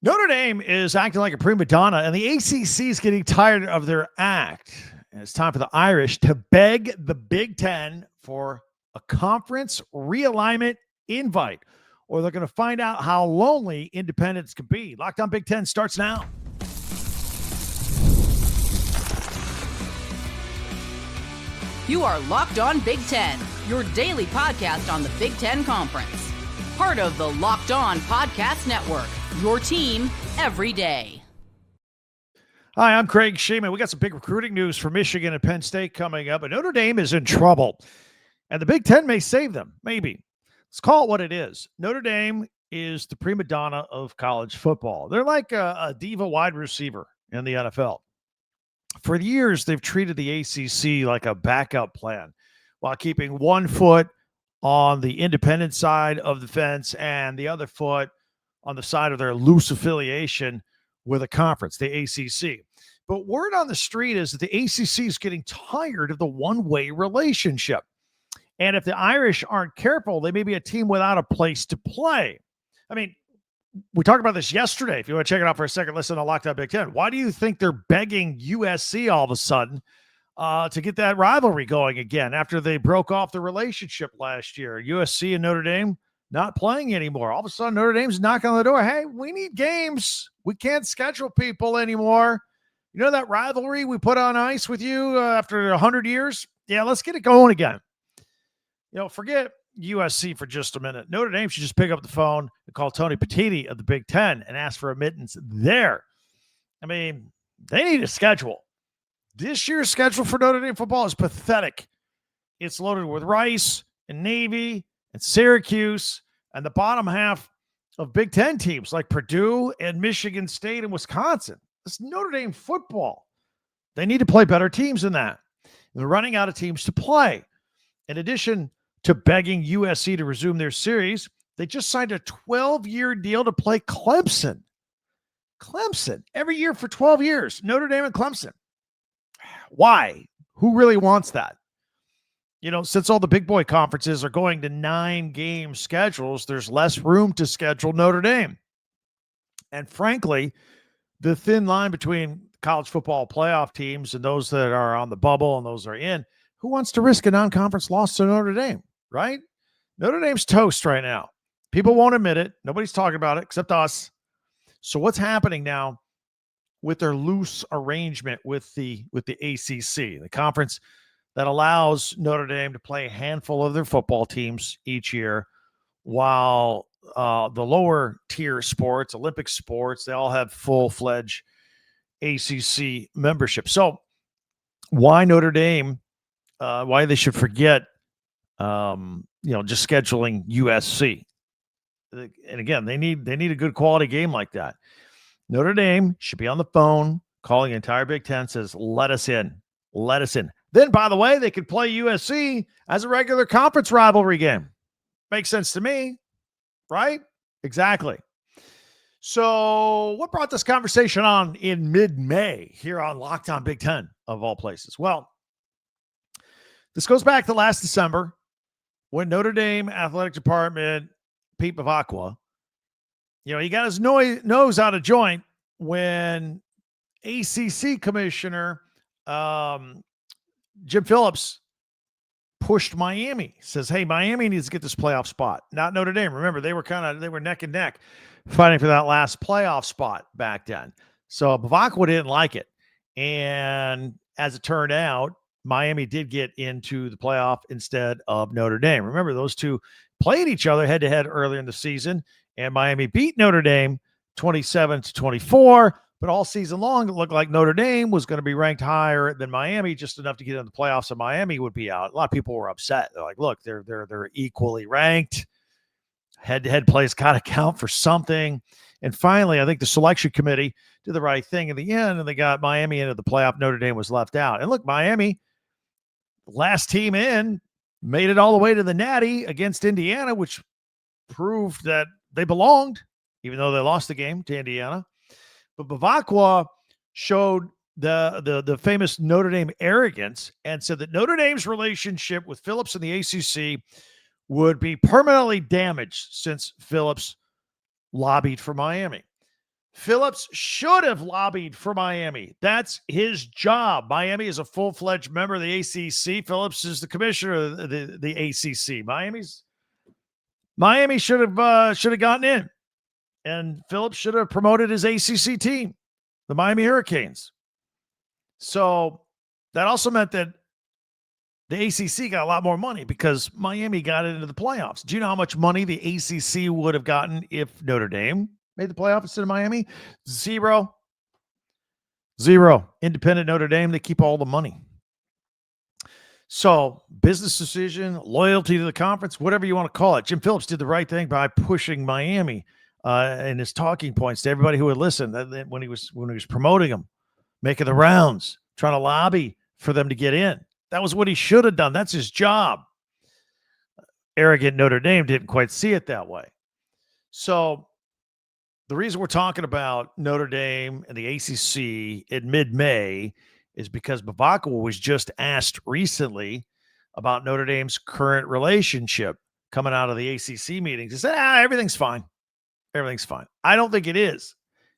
Notre Dame is acting like a prima donna, and the ACC is getting tired of their act. And it's time for the Irish to beg the Big Ten for a conference realignment invite, or they're going to find out how lonely independence can be. Locked on Big Ten starts now. You are Locked On Big Ten, your daily podcast on the Big Ten Conference. Part of the Locked On Podcast Network, your team every day. Hi, I'm Craig Shemon. We got some big recruiting news for Michigan and Penn State coming up, but Notre Dame is in trouble, and the Big Ten may save them, maybe. Let's call it what it is. Notre Dame is the prima donna of college football. They're like a diva wide receiver in the NFL. For years, they've treated the ACC like a backup plan while keeping one foot on the independent side of the fence and the other foot on the side of their loose affiliation with a conference, the ACC. But word on the street is that the ACC is getting tired of the one-way relationship. And if the Irish aren't careful, they may be a team without a place to play. I mean, we talked about this yesterday. If you want to check it out for a second, listen to Locked On Big Ten. Why do you think they're begging USC all of a sudden to get that rivalry going again after they broke off the relationship last year? USC and Notre Dame not playing anymore. All of a sudden, Notre Dame's knocking on the door. Hey, we need games. We can't schedule people anymore. You know that rivalry we put on ice with you after 100 years? Yeah, let's get it going again. Forget USC for just a minute. Notre Dame should just pick up the phone and call Tony Petitti of the Big Ten and ask for admittance there. I mean, they need a schedule. This year's schedule for Notre Dame football is pathetic. It's loaded with Rice and Navy and Syracuse and the bottom half of Big Ten teams like Purdue and Michigan State and Wisconsin. It's Notre Dame football. They need to play better teams than that. They're running out of teams to play. In addition to begging USC to resume their series, they just signed a 12-year deal to play Clemson. Clemson, every year for 12 years, Notre Dame and Clemson. Why? Who really wants that? Since all the big boy conferences are going to 9-game schedules, there's less room to schedule Notre Dame. And frankly, the thin line between college football playoff teams and those that are on the bubble and those that are in, who wants to risk a non-conference loss to Notre Dame, right? Notre Dame's toast right now. People won't admit it. Nobody's talking about it except us. So what's happening now with their loose arrangement with the ACC, the conference that allows Notre Dame to play a handful of their football teams each year, while the lower tier sports, Olympic sports, they all have full-fledged ACC membership. So why Notre Dame? Why they should forget, just scheduling USC. And again, they need a good quality game like that. Notre Dame should be on the phone calling the entire Big Ten, says, let us in. Then, by the way, they could play USC as a regular conference rivalry game. Makes sense to me, right? Exactly. So what brought this conversation on in mid-May here on Locked On Big Ten, of all places? Well, this goes back to last December when Notre Dame Athletic Department, Pete Bavacqua, he got his nose out of joint when ACC Commissioner Jim Phillips pushed Miami. Says, hey, Miami needs to get this playoff spot, not Notre Dame. Remember, they were neck and neck fighting for that last playoff spot back then. So Bavacqua didn't like it. And as it turned out, Miami did get into the playoff instead of Notre Dame. Remember, those two played each other head-to-head earlier in the season, and Miami beat Notre Dame 27-24. But all season long, it looked like Notre Dame was going to be ranked higher than Miami, just enough to get in the playoffs, and Miami would be out. A lot of people were upset. They're like, look, they're equally ranked. Head-to-head plays got to count for something. And finally, I think the selection committee did the right thing in the end, and they got Miami into the playoff. Notre Dame was left out. And look, Miami, last team in, made it all the way to the Natty against Indiana, which proved that they belonged, even though they lost the game to Indiana. But Bavacqua showed the famous Notre Dame arrogance and said that Notre Dame's relationship with Phillips and the ACC would be permanently damaged since Phillips lobbied for Miami. Phillips should have lobbied for Miami. That's his job. Miami is a full-fledged member of the ACC. Phillips is the commissioner of the ACC. Miami should have gotten in, and Phillips should have promoted his ACC team, the Miami Hurricanes. So that also meant that the ACC got a lot more money because Miami got into the playoffs. Do you know how much money the ACC would have gotten if Notre Dame made the playoffs instead of Miami? Zero. Independent Notre Dame, they keep all the money. So business decision, loyalty to the conference, whatever you want to call it. Jim Phillips did the right thing by pushing Miami and his talking points to everybody who would listen when he was promoting them, making the rounds, trying to lobby for them to get in. That was what he should have done. That's his job. Arrogant Notre Dame didn't quite see it that way. So the reason we're talking about Notre Dame and the ACC in mid-May is because Bavakwa was just asked recently about Notre Dame's current relationship coming out of the ACC meetings. He said, everything's fine. Everything's fine. I don't think it is.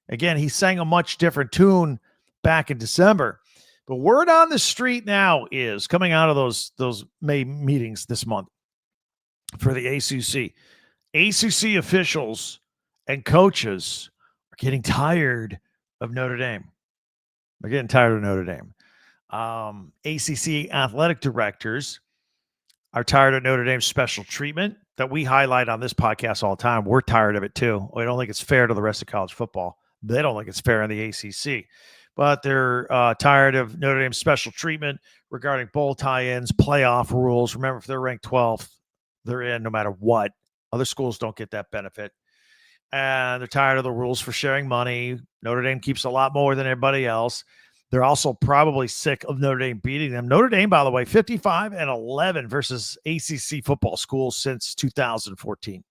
Again, he sang a much different tune back in December. But word on the street now is coming out of those May meetings this month for the ACC. ACC officials and coaches are getting tired of Notre Dame. They're getting tired of Notre Dame. ACC athletic directors are tired of Notre Dame's special treatment that we highlight on this podcast all the time. We're tired of it too. We don't think it's fair to the rest of college football. They don't think it's fair in the ACC. But they're tired of Notre Dame's special treatment regarding bowl tie-ins, playoff rules. Remember, if they're ranked 12th, they're in no matter what. Other schools don't get that benefit. And they're tired of the rules for sharing money. Notre Dame keeps a lot more than everybody else. They're also probably sick of Notre Dame beating them. Notre Dame, by the way, 55-11 versus ACC football schools since 2014.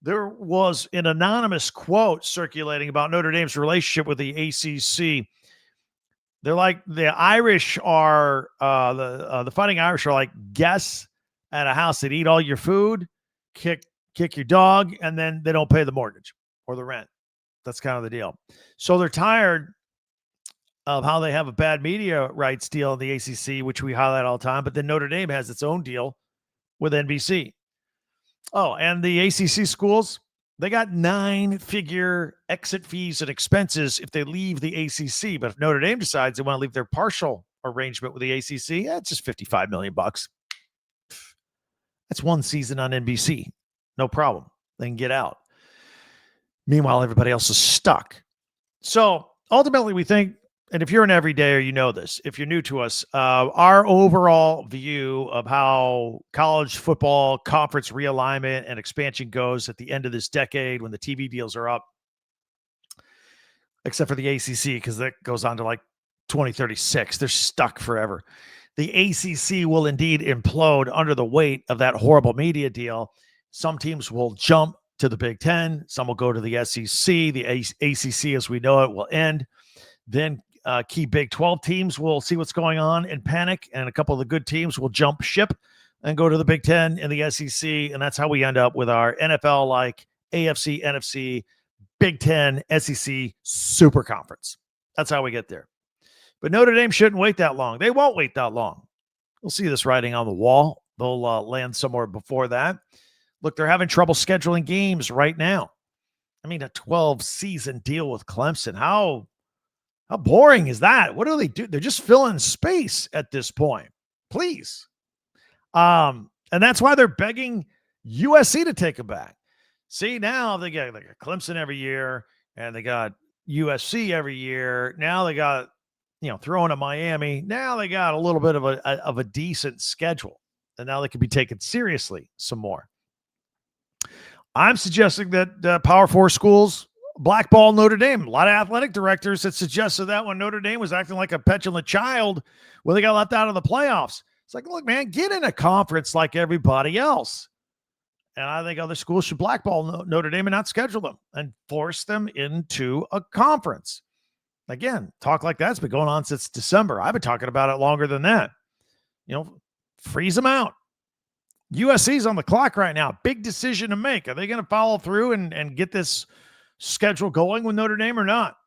There was an anonymous quote circulating about Notre Dame's relationship with the ACC. They're like the Irish are the Fighting Irish are like guests at a house that eat all your food, kick your dog, and then they don't pay the mortgage or the rent. That's kind of the deal. So they're tired of how they have a bad media rights deal in the ACC, which we highlight all the time. But then Notre Dame has its own deal with NBC. Oh, and the ACC schools, they got 9-figure exit fees and expenses if they leave the ACC. But if Notre Dame decides they want to leave their partial arrangement with the ACC, it's just $55 million. That's one season on NBC. No problem. They can get out. Meanwhile, everybody else is stuck. So ultimately, we think, and if you're an everydayer, you know this. If you're new to us, our overall view of how college football conference realignment and expansion goes at the end of this decade when the TV deals are up, except for the ACC, because that goes on to like 2036. They're stuck forever. The ACC will indeed implode under the weight of that horrible media deal. Some teams will jump to the Big Ten. Some will go to the SEC. The ACC, as we know it, will end. Then key Big 12 teams will see what's going on and panic, and a couple of the good teams will jump ship and go to the Big Ten and the SEC, and that's how we end up with our NFL-like AFC, NFC, Big Ten, SEC super conference. That's how we get there. But Notre Dame shouldn't wait that long. They won't wait that long. We'll see this writing on the wall. They'll land somewhere before that. Look, they're having trouble scheduling games right now. I mean, a 12-season deal with Clemson. How boring is that? What do they do? They're just filling space at this point. Please. And that's why they're begging USC to take them back. See, now they got Clemson every year, and they got USC every year. Now they got, throwing to Miami. Now they got a little bit of a decent schedule, and now they can be taken seriously some more. I'm suggesting that Power 4 schools blackball Notre Dame. A lot of athletic directors had suggested that when Notre Dame was acting like a petulant child when they got left out of the playoffs. It's like, look, man, get in a conference like everybody else. And I think other schools should blackball Notre Dame and not schedule them and force them into a conference. Again, talk like that's been going on since December. I've been talking about it longer than that. Freeze them out. USC's on the clock right now. Big decision to make. Are they going to follow through and get this schedule going with Notre Dame or not?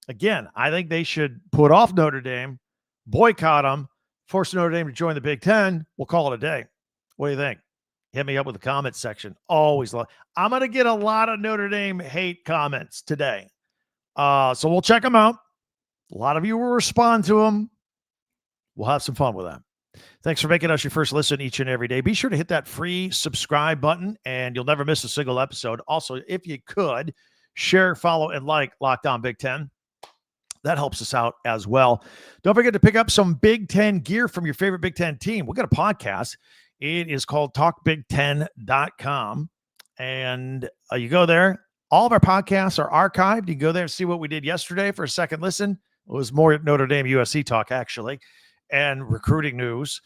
Again, I think they should put off Notre Dame, boycott them, force Notre Dame to join the Big Ten. We'll call it a day. What do you think? Hit me up with the comments section. Always love. I'm going to get a lot of Notre Dame hate comments today. So we'll check them out. A lot of you will respond to them. We'll have some fun with that. Thanks for making us your first listen each and every day. Be sure to hit that free subscribe button, and you'll never miss a single episode. Also, if you could, share, follow, and like Locked On Big Ten. That helps us out as well. Don't forget to pick up some Big Ten gear from your favorite Big Ten team. We've got a podcast. It is called TalkBig10.com. And you go there. All of our podcasts are archived. You can go there and see what we did yesterday for a second listen. It was more Notre Dame USC talk, actually, and recruiting news.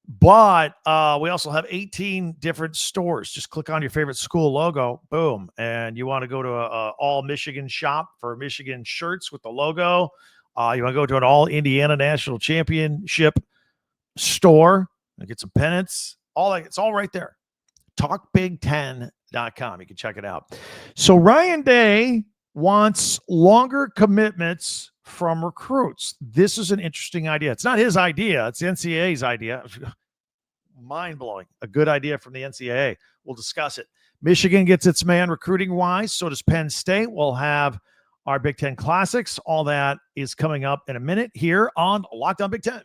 But we also have 18 different stores. Just click on your favorite school logo, boom, and you want to go to a all Michigan shop for Michigan shirts with the logo. You want to go to an all Indiana National Championship store and get some pennants. It's all right there. TalkBig10.com. You can check it out. So Ryan Day wants longer commitments from recruits. This is an interesting idea. It's not his idea. It's the NCAA's idea. Mind-blowing. A good idea from the NCAA. We'll discuss it. Michigan gets its man recruiting-wise. So does Penn State. We'll have our Big Ten Classics. All that is coming up in a minute here on Locked On Big Ten.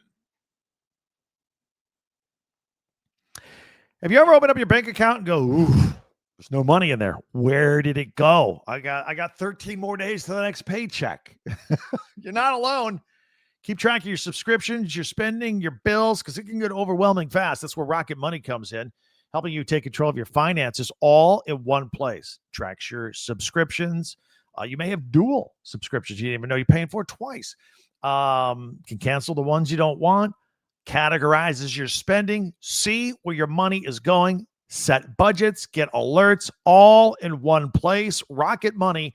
Have you ever opened up your bank account and go, ooh, there's no money in there? Where did it go? I got 13 more days to the next paycheck. You're not alone. Keep track of your subscriptions, your spending, your bills, because it can get overwhelming fast. That's where Rocket Money comes in, helping you take control of your finances all in one place. Tracks your subscriptions. You may have dual subscriptions you didn't even know you're paying for twice. Can cancel the ones you don't want. Categorizes your spending. See where your money is going. Set budgets, get alerts, all in one place. Rocket Money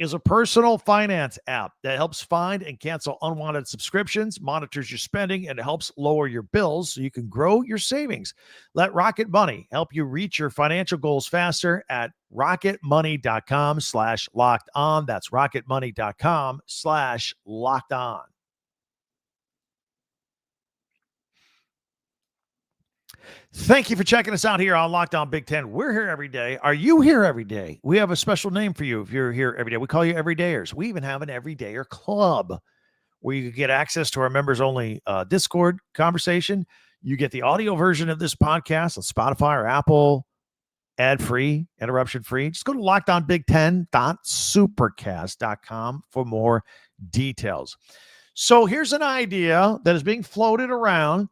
is a personal finance app that helps find and cancel unwanted subscriptions, monitors your spending, and helps lower your bills so you can grow your savings. Let Rocket Money help you reach your financial goals faster at rocketmoney.com/locked on. That's rocketmoney.com/locked on. Thank you for checking us out here on Locked On Big Ten. We're here every day. Are you here every day? We have a special name for you if you're here every day. We call you Everydayers. We even have an Everydayer Club where you get access to our members-only Discord conversation. You get the audio version of this podcast on Spotify or Apple, ad-free, interruption-free. Just go to lockedonbig10.supercast.com for more details. So here's an idea that is being floated around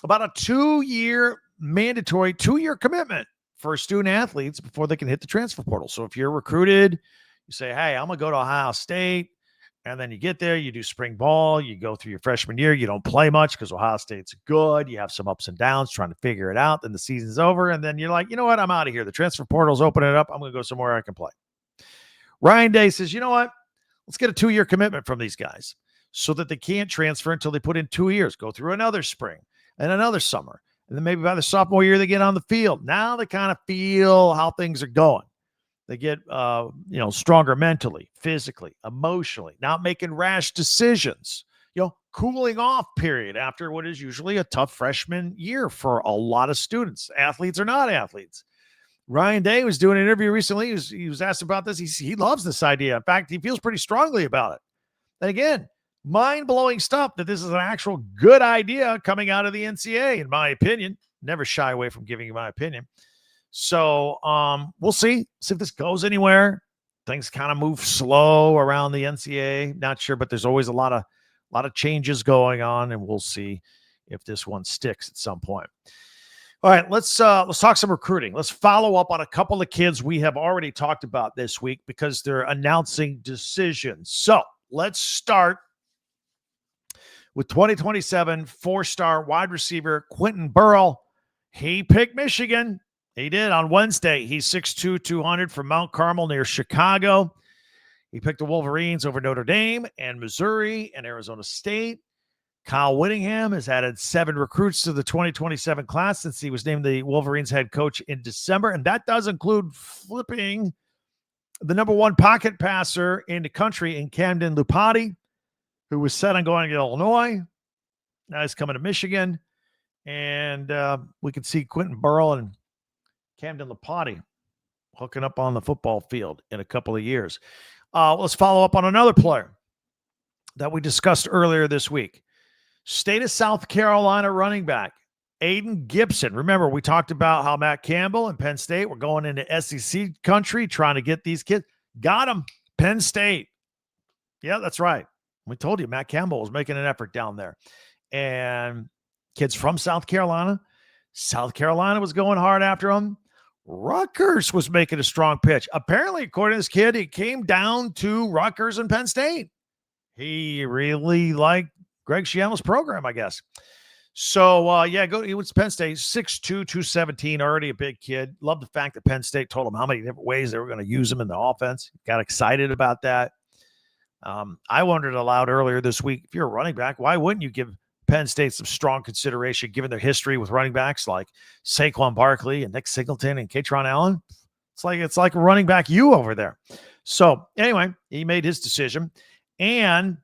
about a 2-year mandatory 2-year commitment for student athletes before they can hit the transfer portal. So if you're recruited, you say, hey, I'm going to go to Ohio State. And then you get there, you do spring ball, you go through your freshman year, you don't play much because Ohio State's good. You have some ups and downs trying to figure it out. Then the season's over. And then you're like, you know what? I'm out of here. The transfer portal's opening up. I'm going to go somewhere I can play. Ryan Day says, you know what? Let's get a 2-year commitment from these guys so that they can't transfer until they put in 2 years, go through another spring and another summer. And then maybe by the sophomore year, they get on the field. Now they kind of feel how things are going. They get, stronger mentally, physically, emotionally, not making rash decisions, cooling off period after what is usually a tough freshman year for a lot of students, athletes or not athletes. Ryan Day was doing an interview recently. He was asked about this. He loves this idea. In fact, he feels pretty strongly about it. And again, mind-blowing stuff that this is an actual good idea coming out of the NCAA, in my opinion. Never shy away from giving you my opinion. So we'll see if this goes anywhere. Things kind of move slow around the NCAA. Not sure, but there's always a lot of changes going on, and we'll see if this one sticks at some point. All right, let's talk some recruiting. Let's follow up on a couple of kids we have already talked about this week because they're announcing decisions. So let's start with 2027 4-star wide receiver Quentin Burrell. He picked Michigan. He did on Wednesday. He's 6'2", 200 from Mount Carmel near Chicago. He picked the Wolverines over Notre Dame and Missouri and Arizona State. Kyle Whittingham has added 7 recruits to the 2027 class since he was named the Wolverines head coach in December. And that does include flipping the number one pocket passer in the country in Camden Lupati, who was set on going to Illinois. Now he's coming to Michigan. And we can see Quentin Burrell and Camden Lupati hooking up on the football field in a couple of years. Let's follow up on another player that we discussed earlier this week. State of South Carolina running back, Aiden Gibson. Remember, we talked about how Matt Campbell and Penn State were going into SEC country trying to get these kids. Got them. Penn State. Yeah, that's right. We told you Matt Campbell was making an effort down there. And kids from South Carolina. South Carolina was going hard after him. Rutgers was making a strong pitch. Apparently, according to this kid, it came down to Rutgers and Penn State. He really liked Greg Schiano's program, I guess. So, he was Penn State, 6'2", 217, already a big kid. Love the fact that Penn State told him how many different ways they were going to use him in the offense. Got excited about that. I wondered aloud earlier this week, if you're a running back, why wouldn't you give Penn State some strong consideration given their history with running backs like Saquon Barkley and Nick Singleton and Katron Allen? It's like a running back you over there. So anyway, he made his decision, and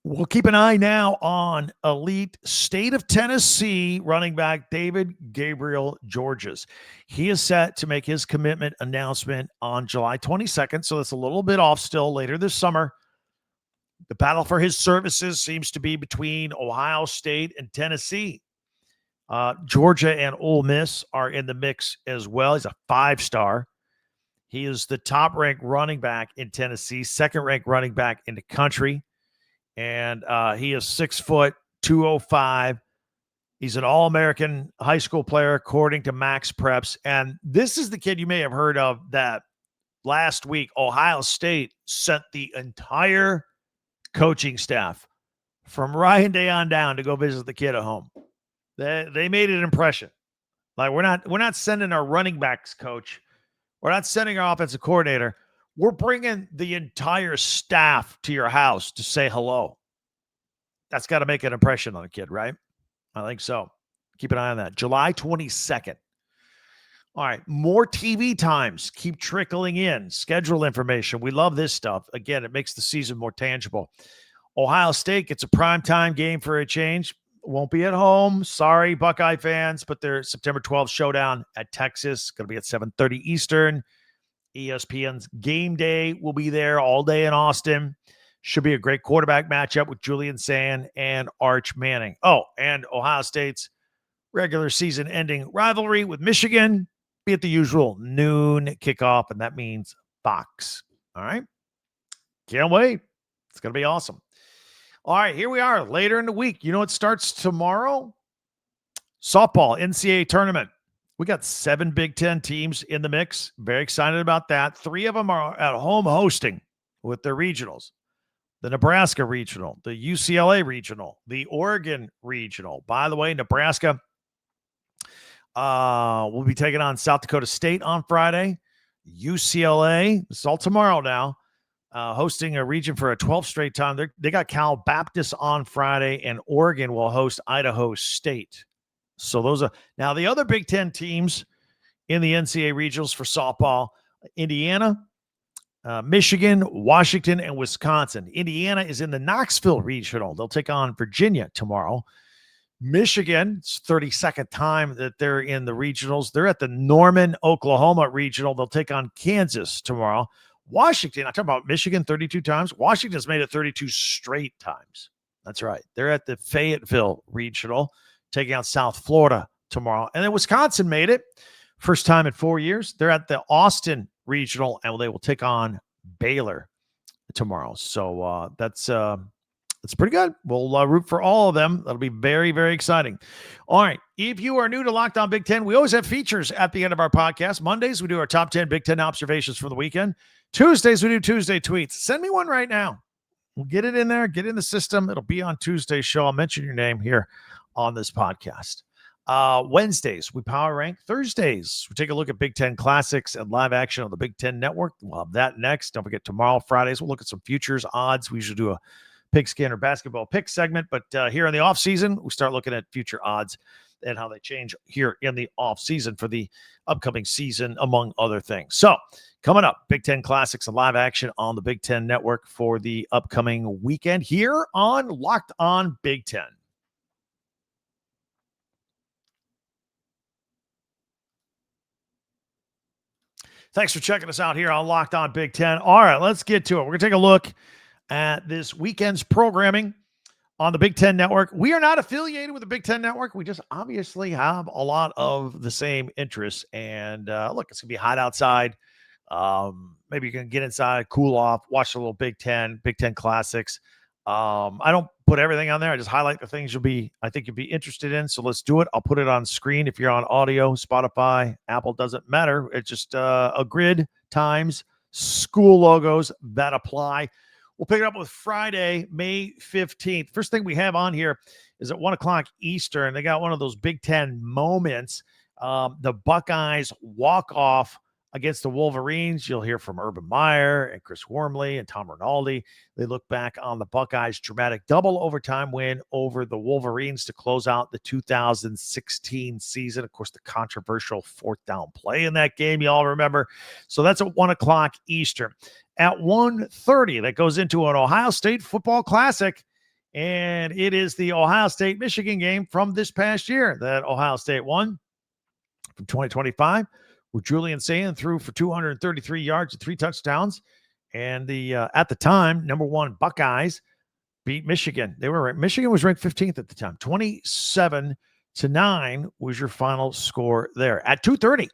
we'll keep an eye now on elite State of Tennessee running back David Gabriel Georges. He is set to make his commitment announcement on July 22nd, so it's a little bit off still later this summer. The battle for his services seems to be between Ohio State and Tennessee. Georgia and Ole Miss are in the mix as well. He's a 5-star. He is the top-ranked running back in Tennessee, second-ranked running back in the country. And he is 6 foot, 205. He's an All-American high school player, according to Max Preps. And this is the kid you may have heard of that last week Ohio State sent the entire coaching staff from Ryan Day on down to go visit the kid at home. They made an impression. Like, we're not sending our running backs coach. We're not sending our offensive coordinator. We're bringing the entire staff to your house to say hello. That's got to make an impression on a kid, right? I think so. Keep an eye on that. July 22nd. All right, more TV times keep trickling in. Schedule information. We love this stuff. Again, it makes the season more tangible. Ohio State gets a primetime game for a change. Won't be at home. Sorry, Buckeye fans, but their September 12th showdown at Texas. Going to be at 7:30 Eastern. ESPN's Game Day will be there all day in Austin. Should be a great quarterback matchup with Julian Sand and Arch Manning. Oh, and Ohio State's regular season ending rivalry with Michigan be at the usual noon kickoff, and that means Fox. All right. Can't wait. It's going to be awesome. All right, here we are later in the week. You know what starts tomorrow? Softball, NCAA tournament. We got 7 Big Ten teams in the mix. Very excited about that. 3 of them are at home hosting with their regionals. The Nebraska regional, the UCLA regional, the Oregon regional. By the way, Nebraska will be taking on South Dakota State on Friday. UCLA, it's all tomorrow now, hosting a region for a 12th straight time. They got Cal Baptist on Friday, and Oregon will host Idaho State. So those are now the other Big Ten teams in the NCAA regionals for softball: Indiana, Michigan, Washington, and Wisconsin. Indiana is in the Knoxville regional. They'll take on Virginia tomorrow. Michigan, it's 32nd time that they're in the regionals. They're at the Norman, Oklahoma regional. They'll take on Kansas tomorrow. Washington, I'm talking about Michigan 32 times. Washington's made it 32 straight times. That's right. They're at the Fayetteville regional, taking out South Florida tomorrow. And then Wisconsin made it. First time in 4 years. They're at the Austin regional, and they will take on Baylor tomorrow. So that's pretty good. We'll root for all of them. That'll be very, very exciting. All right. If you are new to Locked On Big Ten, we always have features at the end of our podcast. Mondays, we do our top 10 Big Ten observations for the weekend. Tuesdays, we do Tuesday tweets. Send me one right now. We'll get it in there, get in the system. It'll be on Tuesday's show. I'll mention your name here on this podcast. Wednesdays, we power rank. Thursdays, we take a look at Big Ten classics and live action on the Big Ten Network. We'll have that next. Don't forget, tomorrow, Fridays, we'll look at some futures odds. We usually do a pigskin or basketball pick segment, but here in the off season, we start looking at future odds and how they change here in the off season for the upcoming season, among other things. So coming up, Big Ten Classics and live action on the Big Ten Network for the upcoming weekend here on Locked On Big Ten. Thanks for checking us out here on Locked On Big Ten. All right, let's get to it. We're going to take a look at this weekend's programming on the Big Ten Network. We are not affiliated with the Big Ten Network. We just obviously have a lot of the same interests. And look, it's going to be hot outside. Maybe you can get inside, cool off, watch a little Big Ten Classics. I don't put everything on there. I just highlight the things I think you'll be interested in. So let's do it. I'll put it on screen. If you're on audio, Spotify, Apple, doesn't matter. It's just a grid, times, school logos that apply. We'll pick it up with Friday, May 15th. First thing we have on here is at 1 o'clock Eastern. They got one of those Big Ten moments. The Buckeyes walk off against the Wolverines. You'll hear from Urban Meyer and Chris Wormley and Tom Rinaldi. They look back on the Buckeyes' dramatic double overtime win over the Wolverines to close out the 2016 season. Of course, the controversial fourth down play in that game, you all remember. So that's at 1 o'clock Eastern. At 1:30, that goes into an Ohio State football classic, and it is the Ohio State-Michigan game from this past year that Ohio State won from 2025. Where Julian Sayin threw for 233 yards and 3 touchdowns. And the at the time, number 1 Buckeyes beat Michigan. Michigan was ranked 15th at the time. 27-9 was your final score there. At 2:30,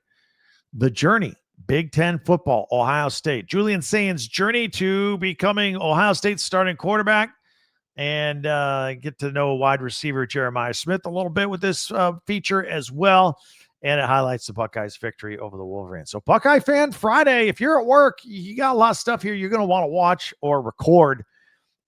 the journey, Big Ten football, Ohio State. Julian Sayin's journey to becoming Ohio State's starting quarterback, and get to know wide receiver Jeremiah Smith a little bit with this feature as well. And it highlights the Buckeyes' victory over the Wolverines. So, Buckeye fan, Friday, if you're at work, you got a lot of stuff here you're going to want to watch or record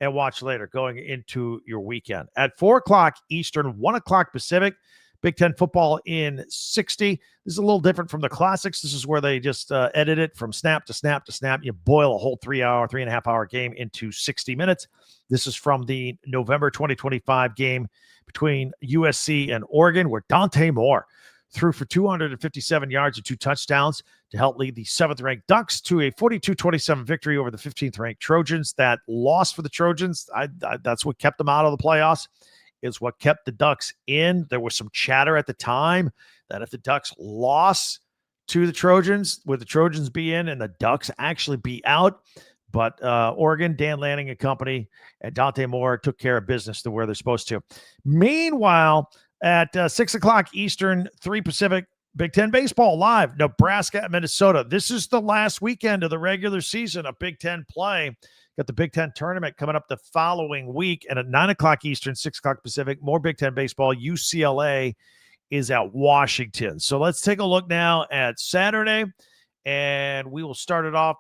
and watch later going into your weekend. At 4 o'clock Eastern, 1 o'clock Pacific, Big Ten football in 60. This is a little different from the classics. This is where they just edit it from snap to snap to snap. You boil a whole 3.5 hour game into 60 minutes. This is from the November 2025 game between USC and Oregon, where Dante Moore threw for 257 yards and 2 touchdowns to help lead the 7th-ranked Ducks to a 42-27 victory over the 15th-ranked Trojans. That loss for the Trojans, that's what kept them out of the playoffs, is what kept the Ducks in. There was some chatter at the time that if the Ducks lost to the Trojans, would the Trojans be in and the Ducks actually be out? But Oregon, Dan Lanning and company, and Dante Moore took care of business to where they're supposed to. Meanwhile, at 6 o'clock Eastern, 3 Pacific, Big Ten baseball live, Nebraska at Minnesota. This is the last weekend of the regular season of Big Ten play. Got the Big Ten tournament coming up the following week. And at 9 o'clock Eastern, 6 o'clock Pacific, more Big Ten baseball. UCLA is at Washington. So let's take a look now at Saturday. And we will start it off.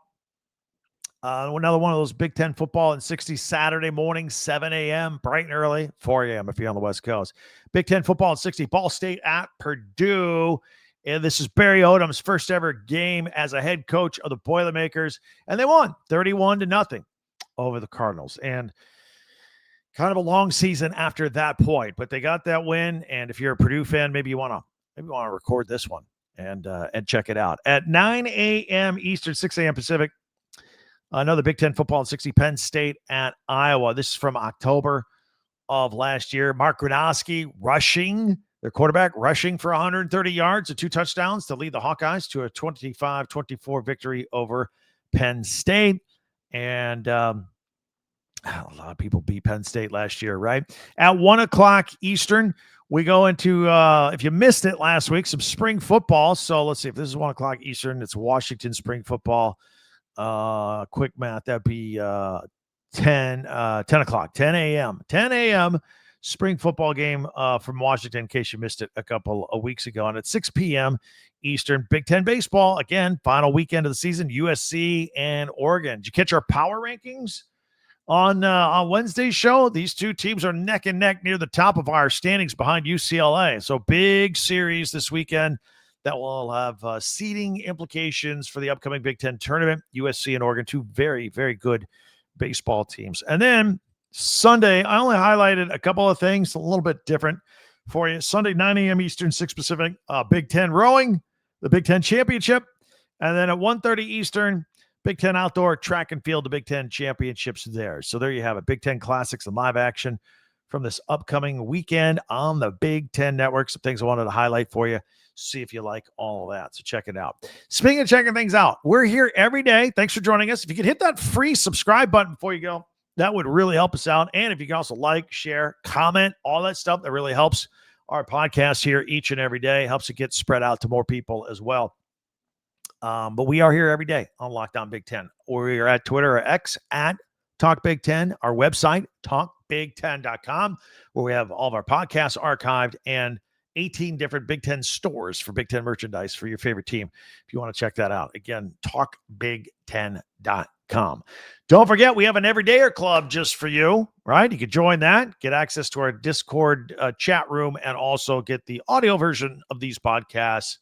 Another one of those Big Ten football in 60 Saturday morning, 7 a.m., bright and early, 4 a.m. if you're on the West Coast. Big Ten football in 60, Ball State at Purdue. And this is Barry Odom's first ever game as a head coach of the Boilermakers. And they won 31-0 over the Cardinals. And kind of a long season after that point. But they got that win. And if you're a Purdue fan, maybe you want to record this one and check it out. At 9 a.m. Eastern, 6 a.m. Pacific, another Big Ten football in 60, Penn State at Iowa. This is from October of last year. Mark Gronowski rushing, their quarterback, rushing for 130 yards and 2 touchdowns to lead the Hawkeyes to a 25-24 victory over Penn State. And a lot of people beat Penn State last year, right? At 1 o'clock Eastern, we go into, if you missed it last week, some spring football. So let's see, if this is 1 o'clock Eastern, it's Washington spring football. Quick math, that'd be 10 o'clock, 10 a.m. spring football game from Washington, in case you missed it a couple of weeks ago. And at 6 p.m. Eastern, Big Ten baseball, again, final weekend of the season, USC and Oregon. Did you catch our power rankings on Wednesday's show? These two teams are neck and neck near the top of our standings behind UCLA. So big series this weekend that will have seeding implications for the upcoming Big Ten tournament. USC and Oregon, two very, very good baseball teams. And then Sunday, I only highlighted a couple of things, a little bit different for you. Sunday, 9 a.m. Eastern, 6 Pacific, Big Ten rowing, the Big Ten championship. And then at 1:30 Eastern, Big Ten outdoor track and field, the Big Ten championships there. So there you have it. Big Ten Classics and live action from this upcoming weekend on the Big Ten Network. Some things I wanted to highlight for you. See if you like all of that. So check it out. Speaking of checking things out, we're here every day. Thanks for joining us. If you could hit that free subscribe button before you go, that would really help us out. And if you can also like, share, comment, all that stuff, that really helps our podcast here each and every day. Helps it get spread out to more people as well. But we are here every day on Locked On Big Ten. We are at Twitter or X at Talk Big Ten. Our website, talkbig10.com, where we have all of our podcasts archived and 18 different Big Ten stores for Big Ten merchandise for your favorite team. If you want to check that out, again, talkbig10.com. Don't forget, we have an Everydayer Club just for you, right? You can join that, get access to our Discord chat room, and also get the audio version of these podcasts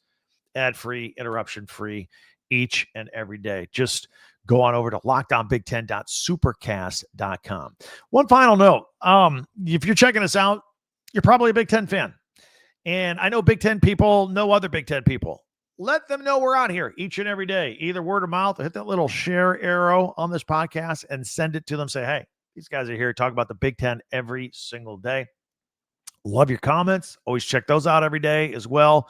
ad-free, interruption-free each and every day. Just go on over to lockedonbig10.supercast.com. One final note. If you're checking us out, you're probably a Big Ten fan. And I know Big Ten people know other Big Ten people. Let them know we're out here each and every day, either word of mouth or hit that little share arrow on this podcast and send it to them. Say, hey, these guys are here talking about the Big Ten every single day. Love your comments. Always check those out every day as well.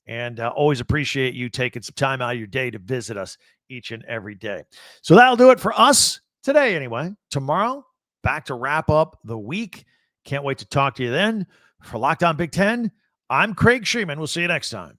And always appreciate you taking some time out of your day to visit us each and every day. So that'll do it for us today anyway. Tomorrow, back to wrap up the week. Can't wait to talk to you then. For Locked On Big Ten, I'm Craig Shemon. We'll see you next time.